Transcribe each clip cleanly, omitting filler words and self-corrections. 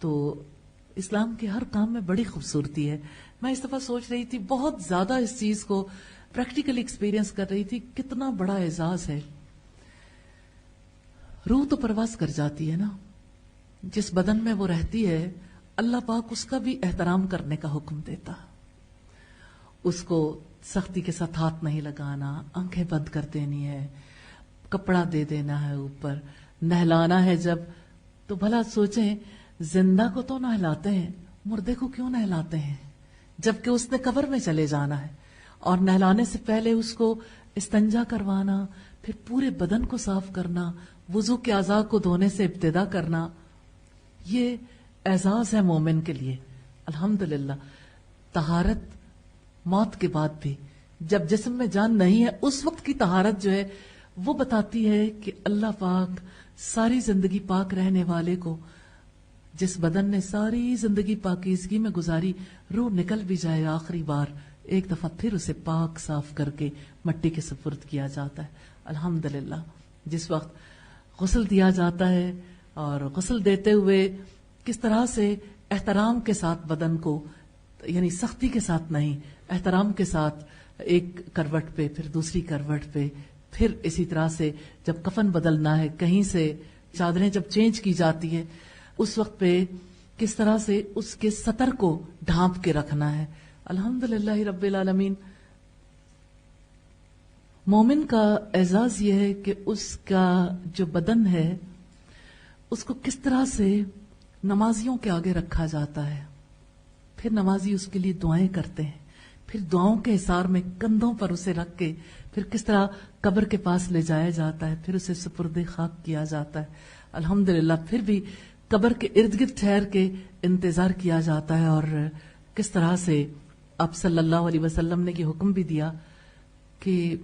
تو اسلام کے ہر کام میں بڑی خوبصورتی ہے. میں اس دفعہ سوچ رہی تھی، بہت زیادہ اس چیز کو پریکٹیکلی ایکسپیرینس کر رہی تھی، کتنا بڑا اعزاز ہے. روح تو پرواز کر جاتی ہے نا، جس بدن میں وہ رہتی ہے اللہ پاک اس کا بھی احترام کرنے کا حکم دیتا. اس کو سختی کے ساتھ ہاتھ نہیں لگانا، آنکھیں بند کر دینی ہے، کپڑا دے دینا ہے، اوپر نہلانا ہے. جب تو بھلا سوچیں، زندہ کو تو نہلاتے ہیں، مردے کو کیوں نہلاتے ہیں جبکہ اس نے قبر میں چلے جانا ہے. اور نہلانے سے پہلے اس کو استنجا کروانا، پھر پورے بدن کو صاف کرنا، وضو کے اعضاء کو دھونے سے ابتدا کرنا، یہ اعزاز ہے مومن کے لیے. الحمدللہ. طہارت موت کے بعد بھی، جب جسم میں جان نہیں ہے اس وقت کی طہارت جو ہے وہ بتاتی ہے کہ اللہ پاک ساری زندگی پاک رہنے والے کو، جس بدن نے ساری زندگی پاکیزگی میں گزاری، روح نکل بھی جائے آخری بار، ایک دفعہ پھر اسے پاک صاف کر کے مٹی کے سپرد کیا جاتا ہے. الحمدللہ. جس وقت غسل دیا جاتا ہے، اور غسل دیتے ہوئے کس طرح سے احترام کے ساتھ بدن کو، یعنی سختی کے ساتھ نہیں، احترام کے ساتھ ایک کروٹ پہ، پھر دوسری کروٹ پہ، پھر اسی طرح سے جب کفن بدلنا ہے، کہیں سے چادریں جب چینج کی جاتی ہے، اس وقت پہ کس طرح سے اس کے سطر کو ڈھانپ کے رکھنا ہے. الحمدللہ رب العالمین. مومن کا اعزاز یہ ہے کہ اس کا جو بدن ہے اس کو کس طرح سے نمازیوں کے آگے رکھا جاتا ہے، پھر نمازی اس کے لیے دعائیں کرتے ہیں، پھر دعاؤں کے حصار میں کندھوں پر اسے رکھ کے پھر کس طرح قبر کے پاس لے جایا جاتا ہے، پھر اسے سپرد خاک کیا جاتا ہے. الحمدللہ. پھر بھی قبر کے ارد گرد ٹھہر کے انتظار کیا جاتا ہے. اور کس طرح سے آپ صلی اللہ علیہ وسلم نے یہ حکم بھی دیا کہ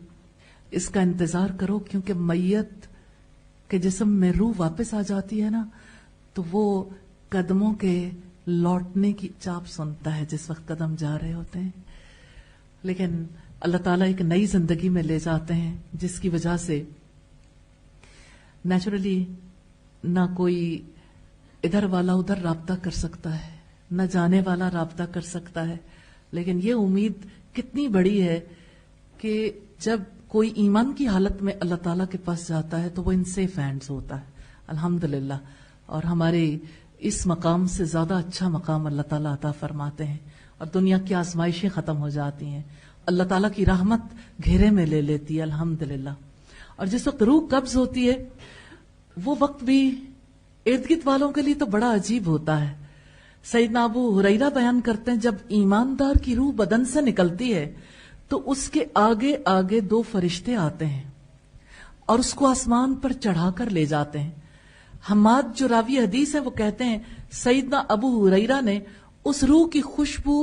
اس کا انتظار کرو، کیونکہ میت کے جسم میں روح واپس آ جاتی ہے نا، تو وہ قدموں کے لوٹنے کی چاپ سنتا ہے جس وقت قدم جا رہے ہوتے ہیں. لیکن اللہ تعالیٰ ایک نئی زندگی میں لے جاتے ہیں، جس کی وجہ سے نیچرلی نہ کوئی ادھر والا ادھر رابطہ کر سکتا ہے، نہ جانے والا رابطہ کر سکتا ہے. لیکن یہ امید کتنی بڑی ہے کہ جب کوئی ایمان کی حالت میں اللہ تعالیٰ کے پاس جاتا ہے تو وہ ان سیف ہینڈز ہوتا ہے. الحمدللہ. اور ہمارے اس مقام سے زیادہ اچھا مقام اللہ تعالیٰ عطا فرماتے ہیں، اور دنیا کی آزمائشیں ختم ہو جاتی ہیں، اللہ تعالیٰ کی رحمت گھیرے میں لے لیتی ہے. الحمدللہ. اور جس وقت روح قبض ہوتی ہے وہ وقت بھی ارد گرد والوں کے لیے تو بڑا عجیب ہوتا ہے. سیدنا ابو ہریرہ بیان کرتے ہیں، جب ایماندار کی روح بدن سے نکلتی ہے تو اس کے آگے آگے دو فرشتے آتے ہیں اور اس کو آسمان پر چڑھا کر لے جاتے ہیں. حماد جو راوی حدیث ہے وہ کہتے ہیں سیدنا ابو ہریرہ نے اس روح کی خوشبو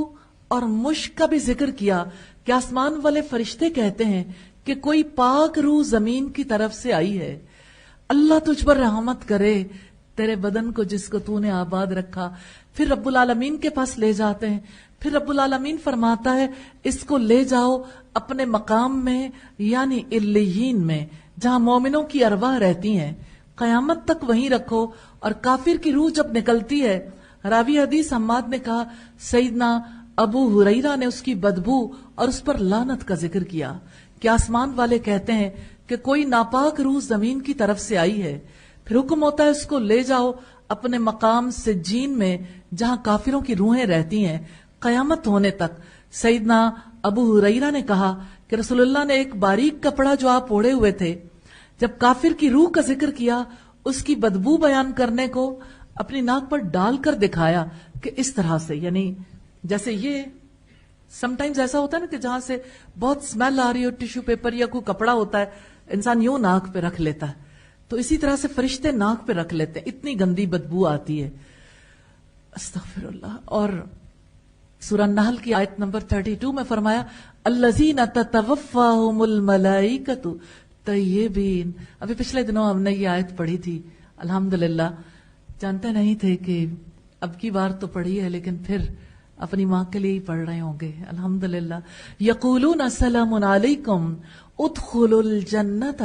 اور مشک کا بھی ذکر کیا کہ آسمان والے فرشتے کہتے ہیں کہ کوئی پاک روح زمین کی طرف سے آئی ہے، اللہ تجھ پر رحمت کرے، تیرے بدن کو جس کو تو نے آباد رکھا. پھر رب العالمین کے پاس لے جاتے ہیں، پھر رب العالمین فرماتا ہے اس کو لے جاؤ اپنے مقام میں، یعنی علیین میں، جہاں مومنوں کی ارواح رہتی ہیں، قیامت تک وہیں رکھو. اور کافر کی روح جب نکلتی ہے، راوی حدیث حماد نے کہا سیدنا ابو ہریرہ نے اس کی بدبو اور اس پر لعنت کا ذکر کیا کہ آسمان والے کہتے ہیں کہ کوئی ناپاک روح زمین کی طرف سے آئی ہے. پھر حکم ہوتا ہے اس کو لے جاؤ اپنے مقام سجین میں جہاں کافروں کی روحیں رہتی ہیں قیامت ہونے تک. سیدنا ابو ہریرہ نے کہا کہ رسول اللہ نے ایک باریک کپڑا جو آپ اوڑھے ہوئے تھے، جب کافر کی روح کا ذکر کیا، اس کی بدبو بیان کرنے کو اپنی ناک پر ڈال کر دکھایا کہ اس طرح سے، یعنی جیسے یہ سم ٹائمز ایسا ہوتا ہے نا کہ جہاں سے بہت اسمیل آ رہی ہو، ٹیشو پیپر یا کوئی کپڑا ہوتا ہے، انسان یوں ناک پہ رکھ لیتا ہے، تو اسی طرح سے فرشتے ناک پہ رکھ لیتے ہیں، اتنی گندی بدبو آتی ہے. استغفر اللہ. اور سورہ نحل کی آیت نمبر 32 میں فرمایا الذین تتوفاہم الملائکۃ طیبین. ابھی پچھلے دنوں ہم نے یہ آیت پڑھی تھی. الحمدللہ. جانتے نہیں تھے کہ اب کی بار تو پڑھی ہے لیکن پھر اپنی ماں کے لیے ہی پڑھ رہے ہوں گے. الحمدللہ. یقولون سلام علیکم ادخلوا الجنۃ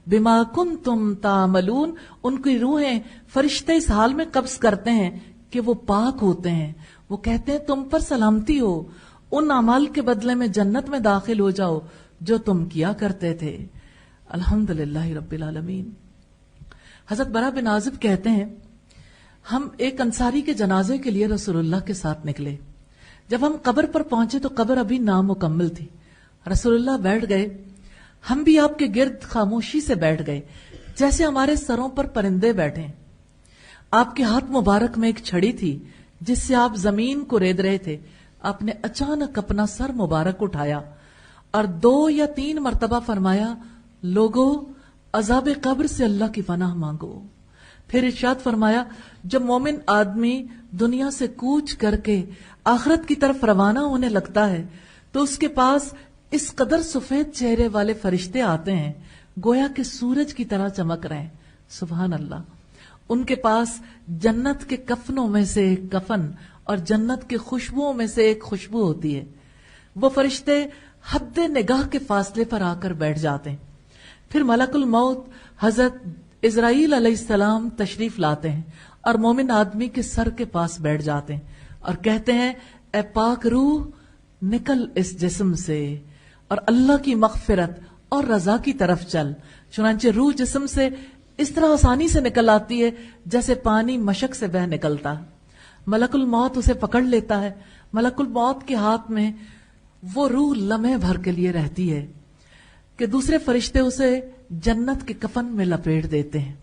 بما کنتم تعملون. ان کی روحیں فرشتے اس حال میں قبض کرتے ہیں کہ وہ پاک ہوتے ہیں. وہ کہتے ہیں تم پر سلامتی ہو, ان اعمال کے بدلے میں جنت میں داخل ہو جاؤ جو تم کیا کرتے تھے. الحمدللہ رب العالمین. حضرت برا بن عازب کہتے ہیں ہم ایک انصاری کے جنازے کے لیے رسول اللہ کے ساتھ نکلے. جب ہم قبر پر پہنچے تو قبر ابھی نامکمل تھی. رسول اللہ بیٹھ گئے, ہم بھی آپ کے گرد خاموشی سے بیٹھ گئے جیسے ہمارے سروں پر پرندے بیٹھے. آپ کے ہاتھ مبارک میں ایک چھڑی تھی جس سے آپ زمین کو رید رہے تھے. آپ نے اچانک اپنا سر مبارک اٹھایا اور 2 یا 3 مرتبہ فرمایا, لوگو عذاب قبر سے اللہ کی پناہ مانگو. پھر ارشاد فرمایا, جب مومن آدمی دنیا سے کوچ کر کے آخرت کی طرف روانہ ہونے لگتا ہے تو اس کے پاس اس قدر سفید چہرے والے فرشتے آتے ہیں گویا کہ سورج کی طرح چمک رہے ہیں. سبحان اللہ. ان کے پاس جنت کے کفنوں میں سے ایک کفن اور جنت کے خوشبوؤں میں سے ایک خوشبو ہوتی ہے. وہ فرشتے حد نگاہ کے فاصلے پر آ کر بیٹھ جاتے ہیں. پھر ملک الموت حضرت اسرائیل علیہ السلام تشریف لاتے ہیں اور مومن آدمی کے سر کے پاس بیٹھ جاتے ہیں اور کہتے ہیں, اے پاک روح نکل اس جسم سے اور اللہ کی مغفرت اور رضا کی طرف چل. چنانچہ روح جسم سے اس طرح آسانی سے نکل آتی ہے جیسے پانی مشک سے بہہ نکلتا. ملک الموت اسے پکڑ لیتا ہے. ملک الموت کے ہاتھ میں وہ روح لمحے بھر کے لیے رہتی ہے کہ دوسرے فرشتے اسے جنت کے کفن میں لپیٹ دیتے ہیں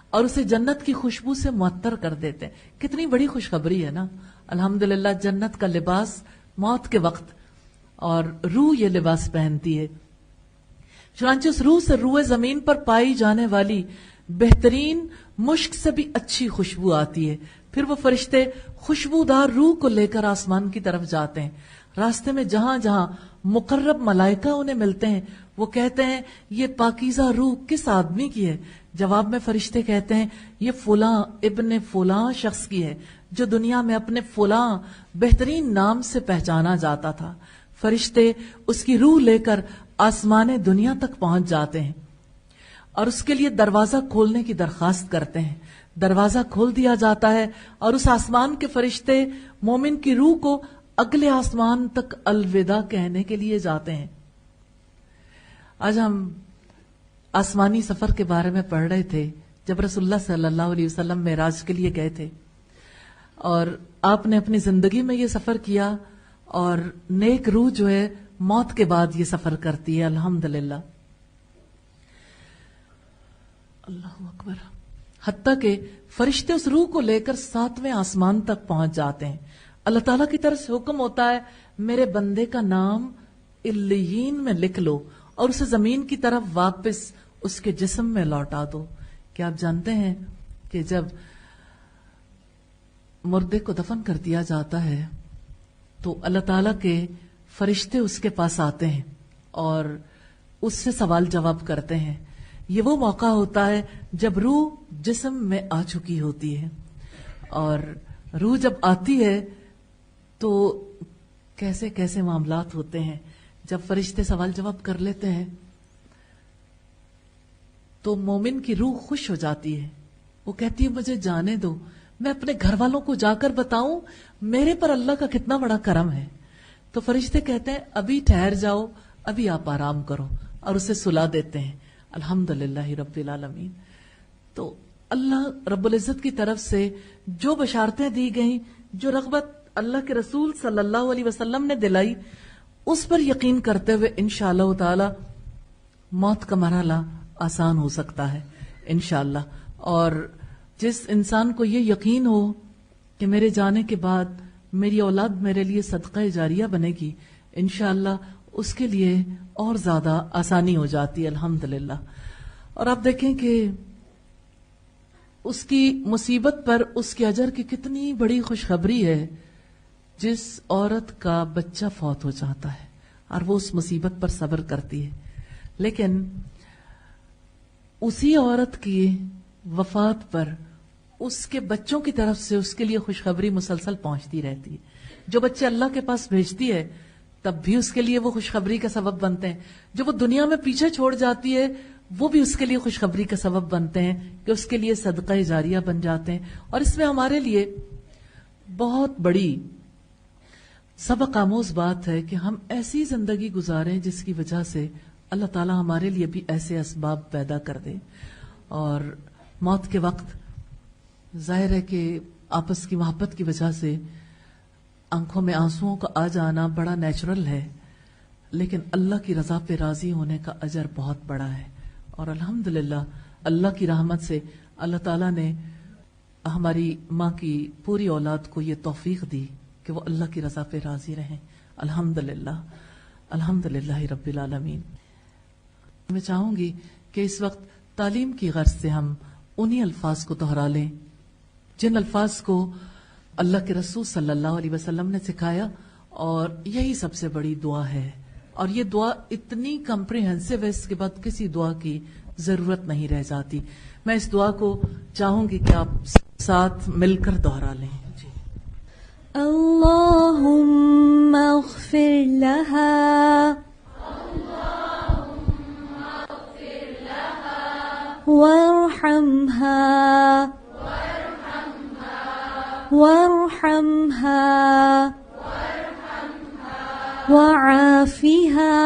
اور اسے جنت کی خوشبو سے معطر کر دیتے ہیں. کتنی بڑی خوشخبری ہے نا. الحمدللہ جنت کا لباس موت کے وقت اور روح یہ لباس پہنتی ہے. چنانچہ اس روح سے روئے زمین پر پائی جانے والی بہترین مشک سے بھی اچھی خوشبو آتی ہے. پھر وہ فرشتے خوشبودار روح کو لے کر آسمان کی طرف جاتے ہیں. راستے میں جہاں جہاں مقرب ملائکہ انہیں ملتے ہیں وہ کہتے ہیں, یہ پاکیزہ روح کس آدمی کی ہے؟ جواب میں فرشتے کہتے ہیں, یہ فلاں ابن فلاں شخص کی ہے جو دنیا میں اپنے فلاں بہترین نام سے پہچانا جاتا تھا. فرشتے اس کی روح لے کر آسمان دنیا تک پہنچ جاتے ہیں اور اس کے لیے دروازہ کھولنے کی درخواست کرتے ہیں. دروازہ کھول دیا جاتا ہے اور اس آسمان کے فرشتے مومن کی روح کو اگلے آسمان تک الوداع کہنے کے لیے جاتے ہیں. آج ہم آسمانی سفر کے بارے میں پڑھ رہے تھے جب رسول اللہ صلی اللہ علیہ وسلم معراج کے لیے گئے تھے اور آپ نے اپنی زندگی میں یہ سفر کیا اور نیک روح جو ہے موت کے بعد یہ سفر کرتی ہے. الحمدللہ. اللہ اکبر. حتیٰ کہ فرشتے اس روح کو لے کر 7ویں آسمان تک پہنچ جاتے ہیں. اللہ تعالیٰ کی طرف سے حکم ہوتا ہے, میرے بندے کا نام علیین میں لکھ لو اور اسے زمین کی طرف واپس اس کے جسم میں لوٹا دو. کیا آپ جانتے ہیں کہ جب مردے کو دفن کر دیا جاتا ہے تو اللہ تعالیٰ کے فرشتے اس کے پاس آتے ہیں اور اس سے سوال جواب کرتے ہیں. یہ وہ موقع ہوتا ہے جب روح جسم میں آ چکی ہوتی ہے اور روح جب آتی ہے تو کیسے کیسے معاملات ہوتے ہیں. جب فرشتے سوال جواب کر لیتے ہیں تو مومن کی روح خوش ہو جاتی ہے. وہ کہتی ہے مجھے جانے دو, میں اپنے گھر والوں کو جا کر بتاؤں میرے پر اللہ کا کتنا بڑا کرم ہے. تو فرشتے کہتے ہیں ابھی ٹھہر جاؤ, ابھی آپ آرام کرو, اور اسے سلا دیتے ہیں. الحمدللہ رب العالمین. تو اللہ رب العزت کی طرف سے جو بشارتیں دی گئیں, جو رغبت اللہ کے رسول صلی اللہ علیہ وسلم نے دلائی, اس پر یقین کرتے ہوئے انشاءاللہ تعالی موت کا مرحلہ آسان ہو سکتا ہے انشاءاللہ. اور جس انسان کو یہ یقین ہو کہ میرے جانے کے بعد میری اولاد میرے لیے صدقہ جاریہ بنے گی, انشاءاللہ اس کے لیے اور زیادہ آسانی ہو جاتی ہے. الحمدللہ. اور آپ دیکھیں کہ اس کی مصیبت پر اس کے اجر کی کتنی بڑی خوشخبری ہے جس عورت کا بچہ فوت ہو جاتا ہے اور وہ اس مصیبت پر صبر کرتی ہے, لیکن اسی عورت کی وفات پر اس کے بچوں کی طرف سے اس کے لیے خوشخبری مسلسل پہنچتی رہتی ہے. جو بچے اللہ کے پاس بھیجتی ہے تب بھی اس کے لیے وہ خوشخبری کا سبب بنتے ہیں. جو وہ دنیا میں پیچھے چھوڑ جاتی ہے وہ بھی اس کے لیے خوشخبری کا سبب بنتے ہیں کہ اس کے لیے صدقہ جاریہ بن جاتے ہیں. اور اس میں ہمارے لیے بہت بڑی سبق آموز بات ہے کہ ہم ایسی زندگی گزاریں جس کی وجہ سے اللہ تعالیٰ ہمارے لیے بھی ایسے اسباب پیدا کر دے. اور موت کے وقت ظاہر ہے کہ آپس کی محبت کی وجہ سے آنکھوں میں آنسوؤں کا آ جانا بڑا نیچرل ہے، لیکن اللہ کی رضا پہ راضی ہونے کا اجر بہت بڑا ہے. اور الحمدللہ اللہ کی رحمت سے اللہ تعالیٰ نے ہماری ماں کی پوری اولاد کو یہ توفیق دی کہ وہ اللہ کی رضا پہ راضی رہیں. الحمدللہ الحمدللہ رب العالمین. میں چاہوں گی کہ اس وقت تعلیم کی غرض سے ہم انہی الفاظ کو دہرا لیں جن الفاظ کو اللہ کے رسول صلی اللہ علیہ وسلم نے سکھایا، اور یہی سب سے بڑی دعا ہے. اور یہ دعا اتنی کمپریہنسو ہے، اس کے بعد کسی دعا کی ضرورت نہیں رہ جاتی. میں اس دعا کو چاہوں گی کہ آپ ساتھ مل کر دہرا لیں. جی. اللهم اغفر لها وارحمها وعافها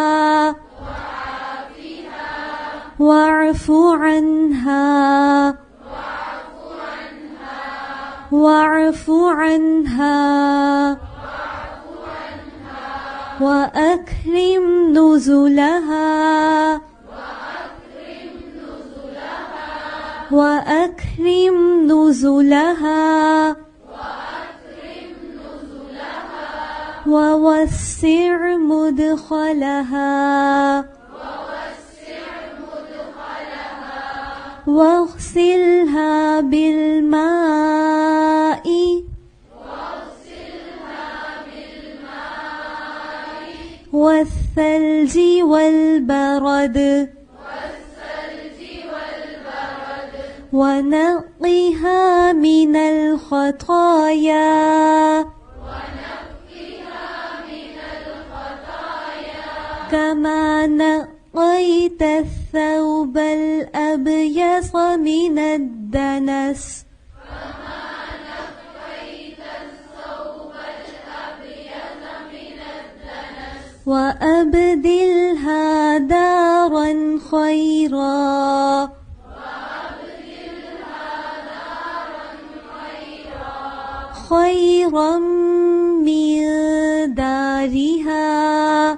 واعف عنها وأكرم نزلها ووسع مدخلها واغسلها بالماء والثلج والبرد ونقها من الخطايا كما نقيت الثوب الأبيض من الدنس وأبدلها دارا خيرا من دارها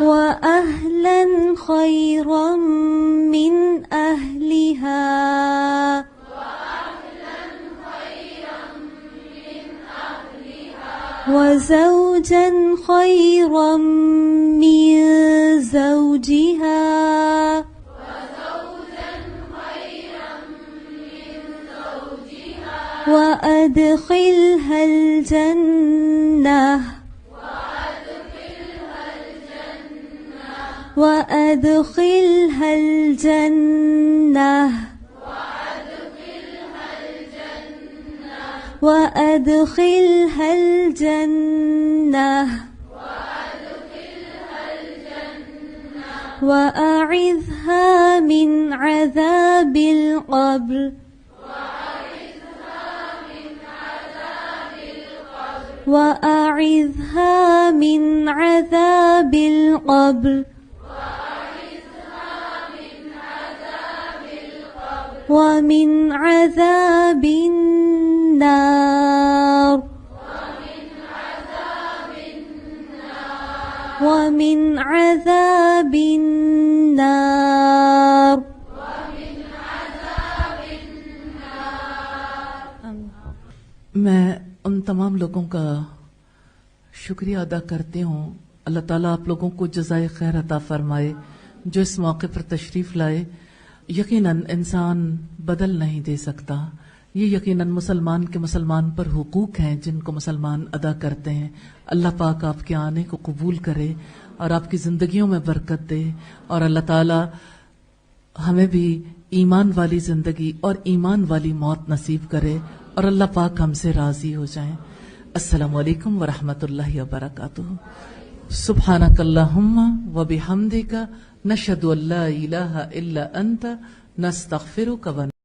وأهلا خيرا من أهلها وزوجا خيرا من زوجها وأدخلها الجنة وأعذها من عذاب القبر ومن عذاب النار میں ان تمام لوگوں کا شکریہ ادا کرتی ہوں. اللہ تعالیٰ آپ لوگوں کو جزائے خیر عطا فرمائے جو اس موقع پر تشریف لائے. یقیناً انسان بدل نہیں دے سکتا. یہ یقیناً مسلمان پر حقوق ہیں جن کو مسلمان ادا کرتے ہیں. اللہ پاک آپ کے آنے کو قبول کرے اور آپ کی زندگیوں میں برکت دے، اور اللہ تعالیٰ ہمیں بھی ایمان والی زندگی اور ایمان والی موت نصیب کرے، اور اللہ پاک ہم سے راضی ہو جائیں. السلام علیکم ورحمۃ اللہ وبرکاتہ. سبحانک اللہم وبحمدک نشہد ان لا الہ الا انت نستغفرک و